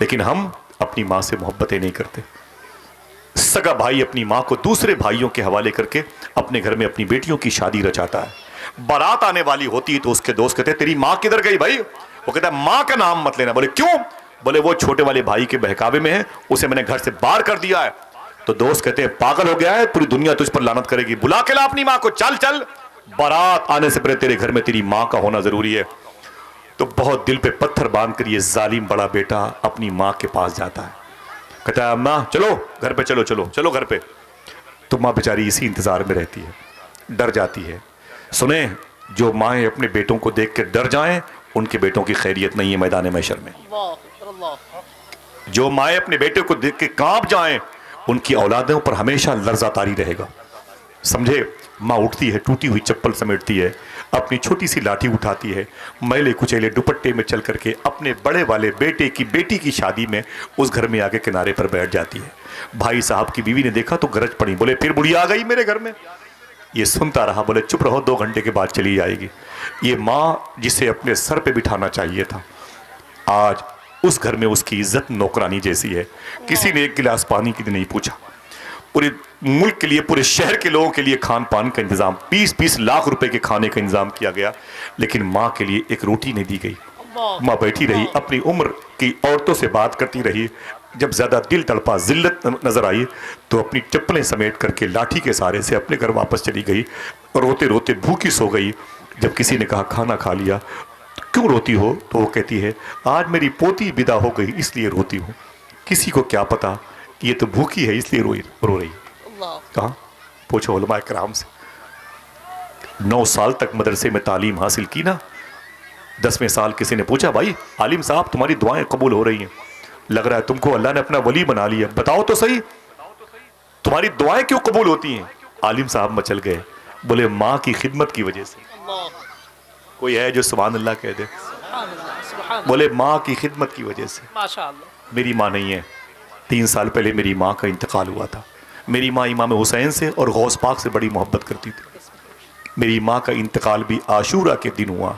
لیکن ہم اپنی ماں سے محبتیں نہیں کرتے. سگا بھائی اپنی ماں کو دوسرے بھائیوں کے حوالے کر کے اپنے گھر میں اپنی بیٹیوں کی شادی رچاتا ہے. بارات آنے والی ہوتی ہے تو اس کے دوست کہتے ہیں تیری ماں کدھر گئی بھائی؟ وہ کہتا ہے ماں کا نام مت لینا. بولے کیوں؟ بولے وہ چھوٹے والے بھائی کے بہکاوے میں ہے, اسے میں نے گھر سے باہر کر دیا ہے. تو دوست کہتے ہیں پاگل ہو گیا ہے, پوری دنیا تجھ پر لعنت کرے گی, بلا کے لا اپنی ماں کو, چل چل, بارات آنے سے پہلے تیرے گھر میں تیری ماں کا ہونا ضروری ہے. تو بہت دل پہ پتھر باندھ کر یہ ظالم بڑا بیٹا اپنی ماں کے پاس جاتا ہے, کہتا ہے اماں چلو گھر پہ, چلو چلو چلو گھر پہ. تو ماں بیچاری اسی انتظار میں رہتی ہے, ڈر جاتی ہے. سنیں, جو مائیں اپنے بیٹوں کو دیکھ کے ڈر جائیں ان کے بیٹوں کی خیریت نہیں ہے میدان محشر میں. جو مائیں اپنے بیٹے کو دیکھ کے کانپ جائیں ان کی اولادوں پر ہمیشہ لرزہ طاری رہے گا. سمجھے, ماں اٹھتی ہے, ٹوٹی ہوئی چپل سمیٹتی ہے, اپنی چھوٹی سی لاٹھی اٹھاتی ہے, میلے کچیلے دوپٹے میں چل کر کے اپنے بڑے والے بیٹے کی بیٹی کی شادی میں اس گھر میں آگے کنارے پر بیٹھ جاتی ہے. بھائی صاحب کی بیوی نے دیکھا تو گرج پڑی, بولے پھر بڑھیا آ گئی میرے گھر میں. یہ سنتا رہا, بولے چپ رہو, 2 گھنٹے کے بعد چلی جائے گی. یہ ماں جسے اپنے سر پہ بٹھانا چاہیے تھا, آج اس گھر میں اس کی عزت نوکرانی جیسی ہے. کسی نے ایک گلاس پانی کی نہیں پوچھا. پورے ملک کے لیے, پورے شہر کے لوگوں کے لیے کھان پان کا انتظام, 20-20 لاکھ روپے کے کھانے کا انتظام کیا گیا, لیکن ماں کے لیے ایک روٹی نہیں دی گئی. ماں بیٹھی رہی, اپنی عمر کی عورتوں سے بات کرتی رہی. جب زیادہ دل تڑپا, ذلت نظر آئی, تو اپنی چپلیں سمیٹ کر کے لاٹھی کے سہارے سے اپنے گھر واپس چلی گئی اور روتے روتے بھوکی سو گئی. جب کسی نے کہا کھانا کھا لیا, کیوں روتی ہو؟ تو وہ کہتی ہے آج میری پوتی ودا ہو گئی اس لیے روتی ہوں. کسی کو کیا پتا یہ تو بھوکی ہے اس لیے رو رہی. کہاں پوچھو علماء کرام سے. 9 سال تک مدرسے میں تعلیم حاصل کی نا, 10ویں سال کسی نے پوچھا بھائی عالم صاحب تمہاری دعائیں قبول ہو رہی ہیں, لگ رہا ہے تم کو اللہ نے اپنا ولی بنا لیا, بتاؤ تو صحیح تمہاری دعائیں کیوں قبول ہوتی ہیں؟ عالم صاحب مچل گئے, بولے ماں کی خدمت کی وجہ سے. کوئی ہے جو سبحان اللہ کہہ دے؟ بولے ماں کی خدمت کی وجہ سے. میری ماں نہیں ہے, 3 سال پہلے میری ماں کا انتقال ہوا تھا. میری ماں امام حسین سے اور غوث پاک سے بڑی محبت کرتی تھی. میری ماں کا انتقال بھی عاشورہ کے دن ہوا.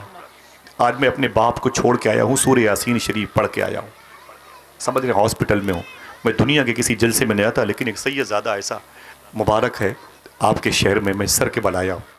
آج میں اپنے باپ کو چھوڑ کے آیا ہوں, سورہ یاسین شریف پڑھ کے آیا ہوں. سمجھ رہے ہاسپٹل میں ہوں. میں دنیا کے کسی جلسے میں نہیں آتا, لیکن ایک سید زادہ ایسا مبارک ہے آپ کے شہر میں سر کے بل آیا ہوں.